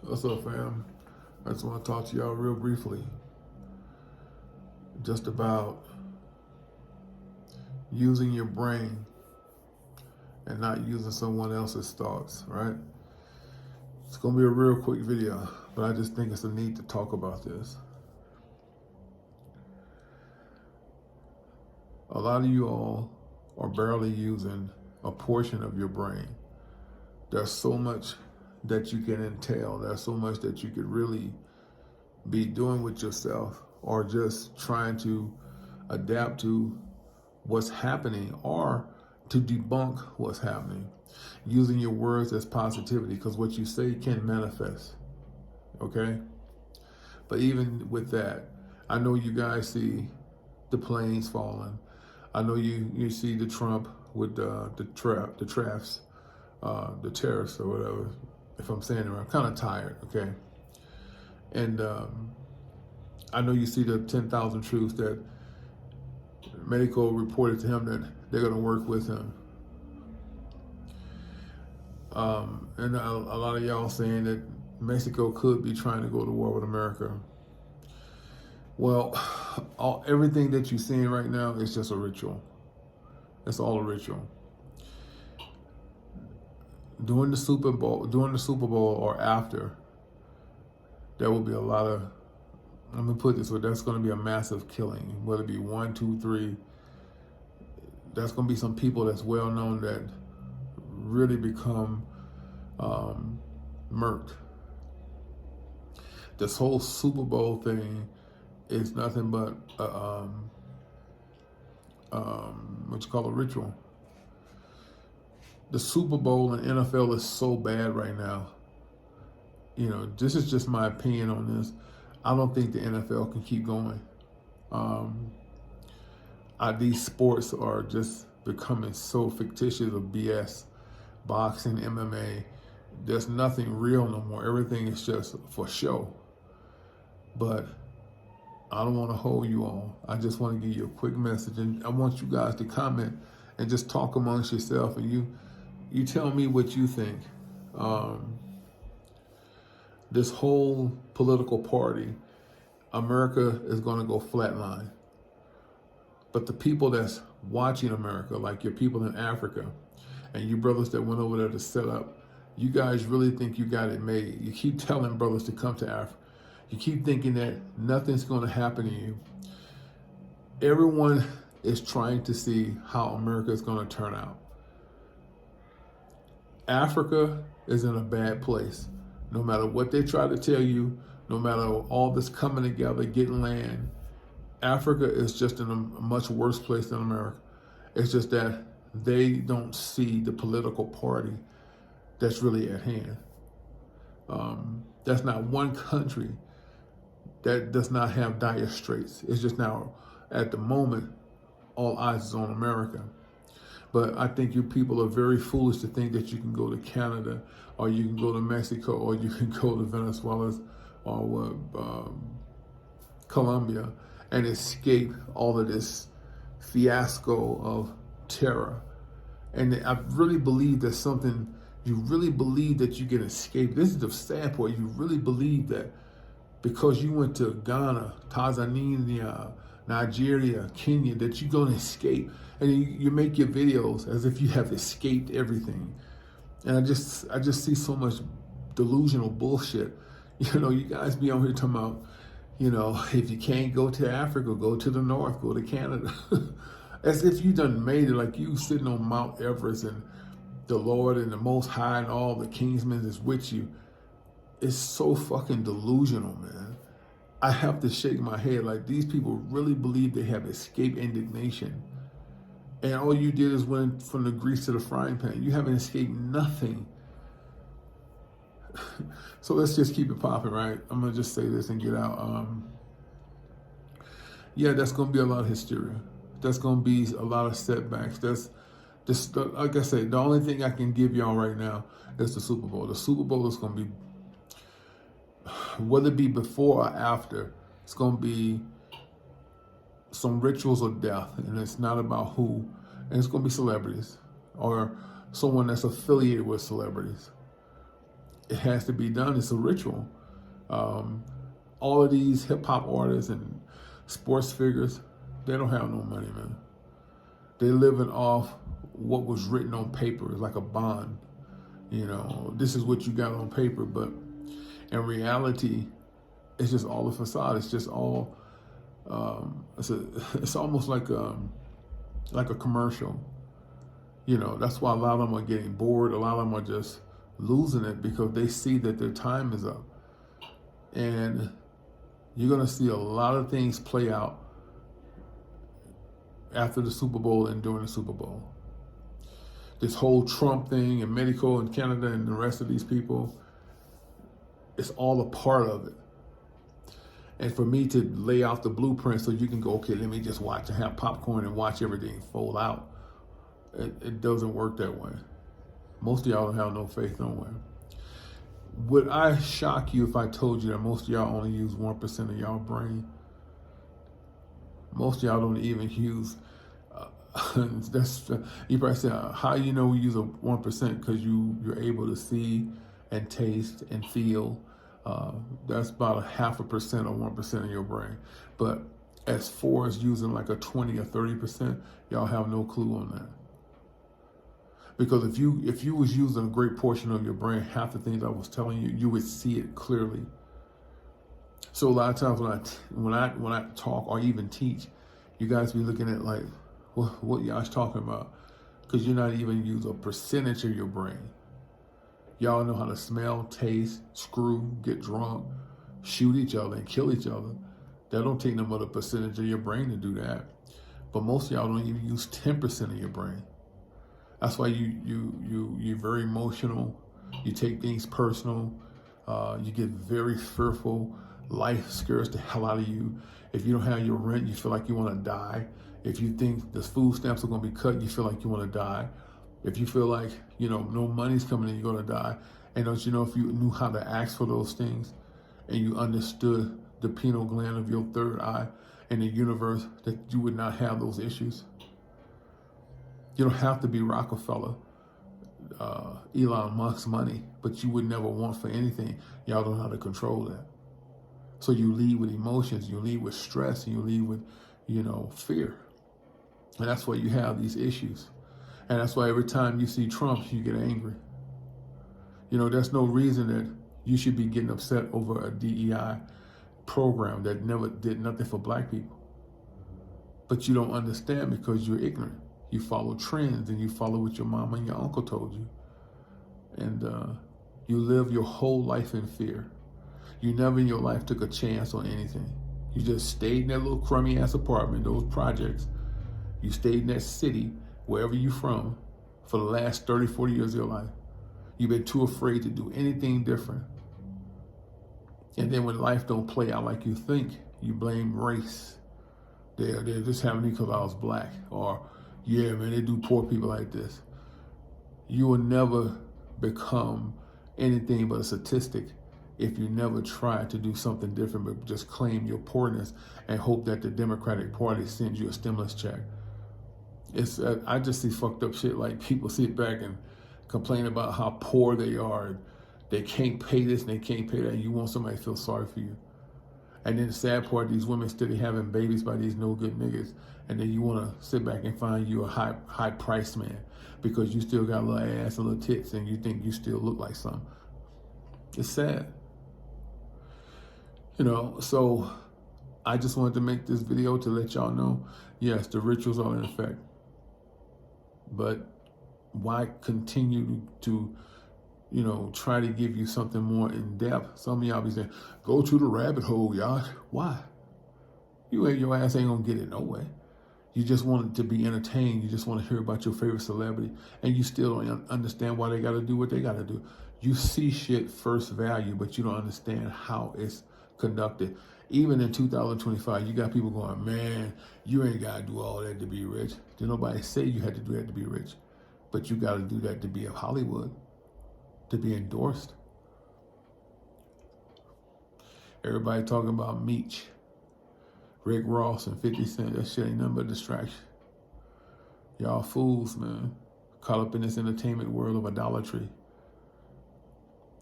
What's up, fam? I just want to talk to y'all real briefly just about using your brain and not using someone else's thoughts, right? It's going to be a real quick video, but I just think it's a need to talk about this. A lot of you all are barely using a portion of your brain. There's so much that you can entail. There's so much that you could really be doing with yourself, or just trying to adapt to what's happening, or to debunk what's happening, using your words as positivity, because what you say can manifest. Okay? But even with that, I know you guys see the planes falling. I know you see the Trump with the tariffs or whatever. If I'm saying it right, I'm kind of tired. Okay, and I know you see the 10,000 troops that Mexico reported to him that they're going to work with him. And a lot of y'all saying that Mexico could be trying to go to war with America. Well, everything that you're seeing right now is just a ritual. It's all a ritual. During the Superbowl or after, there will be a lot of, let me put it this way, that's going to be a massive killing, whether it be 1, 2, 3. That's going to be some people that's well known that really become murked. This whole Super Bowl thing is nothing but what you call a ritual. The Super Bowl and NFL is so bad right now. You know, this is just my opinion on this. I don't think the NFL can keep going. These sports are just becoming so fictitious of BS. Boxing, MMA, there's nothing real no more. Everything is just for show. But I don't want to hold you all. I just want to give you a quick message, and I want you guys to comment and just talk amongst yourself, and you tell me what you think. This whole political party, America is going to go flatline. But the people that's watching America, like your people in Africa, and you brothers that went over there to set up, you guys really think you got it made. You keep telling brothers to come to Africa. You keep thinking that nothing's going to happen to you. Everyone is trying to see how America is going to turn out. Africa is in a bad place. No matter what they try to tell you, no matter all this coming together, getting land, Africa is just in a much worse place than America. It's just that they don't see the political party that's really at hand. That's not one country that does not have dire straits. It's just now, at the moment, all eyes is on America. But I think you people are very foolish to think that you can go to Canada, or you can go to Mexico, or you can go to Venezuela, or Colombia, and escape all of this fiasco of terror. And I really believe there's something, you really believe that you can escape. This is the sad part. You really believe that because you went to Ghana, Tanzania, Nigeria, Kenya, that you're going to escape. And you make your videos as if you have escaped everything. And I just see so much delusional bullshit. You know, you guys be on here talking about, you know, if you can't go to Africa, go to the north, go to Canada. As if you done made it, like you sitting on Mount Everest and the Lord and the Most High and all the Kingsmen is with you. It's so fucking delusional, man. I have to shake my head. Like, these people really believe they have escaped indignation. And all you did is went from the grease to the frying pan. You haven't escaped nothing. So let's just keep it popping, right? I'm going to just say this and get out. Yeah, that's going to be a lot of hysteria. That's going to be a lot of setbacks. Like I said, the only thing I can give y'all right now is the Super Bowl. The Super Bowl is going to be, whether it be before or after, it's going to be some rituals of death, and it's not about who, and it's going to be celebrities or someone that's affiliated with celebrities. it has to be done. It's a ritual. All of these hip hop artists and sports figures, they don't have no money, man. They're living off what was written on paper. It's like a bond. You know, this is what you got on paper, but in reality, it's just all a facade. It's just all. It's almost like a commercial. You know, that's why a lot of them are getting bored. A lot of them are just losing it because they see that their time is up. And you're going to see a lot of things play out after the Super Bowl and during the Super Bowl. This whole Trump thing and Mexico and Canada and the rest of these people, it's all a part of it. And for me to lay out the blueprint so you can go, okay, let me just watch and have popcorn and watch everything fold out. It doesn't work that way. Most of y'all don't have no faith nowhere. Would I shock you if I told you that most of y'all only use 1% of y'all brain? Most of y'all don't even use, you probably say, how you know we use a 1%? Because you're able to see and taste and feel. That's about 0.5% or 1% of your brain. But as far as using like a 20 or 30%, y'all have no clue on that. Because if you was using a great portion of your brain, half the things I was telling you, you would see it clearly. So a lot of times when I talk or even teach, you guys be looking at like, what y'all's talking about? Because you're not even using a percentage of your brain. Y'all know how to smell, taste, screw, get drunk, shoot each other, and kill each other. That don't take no more than a percentage of your brain to do that. But most of y'all don't even use 10% of your brain. That's why you're very emotional. You take things personal. You get very fearful. Life scares the hell out of you. If you don't have your rent, you feel like you want to die. If you think the food stamps are going to be cut, you feel like you want to die. If you feel like, no money's coming in, you're going to die. And don't you know, if you knew how to ask for those things and you understood the pineal gland of your third eye and the universe, that you would not have those issues? You don't have to be Rockefeller, Elon Musk's money, but you would never want for anything. Y'all don't know how to control that. So you lead with emotions, you lead with stress, and you lead with, fear. And that's why you have these issues. And that's why every time you see Trump, you get angry. There's no reason that you should be getting upset over a DEI program that never did nothing for black people. But you don't understand because you're ignorant. You follow trends and you follow what your mama and your uncle told you. And you live your whole life in fear. You never in your life took a chance on anything. You just stayed in that little crummy ass apartment, those projects. You stayed in that city, wherever you're from, for the last 30, 40 years of your life. You've been too afraid to do anything different. And then when life don't play out like you think, you blame race. They're just having me because I was black. Or, yeah, man, they do poor people like this. You will never become anything but a statistic if you never try to do something different but just claim your poorness and hope that the Democratic Party sends you a stimulus check. I just see fucked up shit like people sit back and complain about how poor they are. And they can't pay this and they can't pay that. And you want somebody to feel sorry for you. And then the sad part, these women steady having babies by these no good niggas. And then you want to sit back and find you a high priced man because you still got a little ass and little tits and you think you still look like something. It's sad. So I just wanted to make this video to let y'all know, yes, the rituals are in effect. But why continue to try to give you something more in depth? Some of y'all be saying, go to the rabbit hole, y'all. Why? Your ass ain't gonna get it no way. You just want it to be entertained. You just want to hear about your favorite celebrity. And you still don't understand why they got to do what they got to do. You see shit first value, but you don't understand how it's conducted. Even in 2025, you got people going, man, you ain't got to do all that to be rich. Did nobody say you had to do that to be rich? But you got to do that to be in Hollywood, to be endorsed. Everybody talking about Meech, Rick Ross, and 50 Cent. That shit ain't nothing but a distraction. Y'all fools, man. Caught up in this entertainment world of idolatry.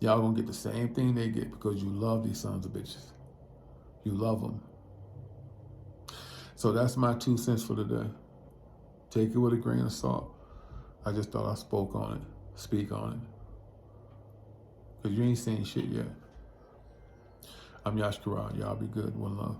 Y'all gonna get the same thing they get because you love these sons of bitches. You love them. So that's my 2 cents for today. Take it with a grain of salt. I just thought I speak on it. Because you ain't saying shit yet. I'm Yash Karan. Y'all be good. One love.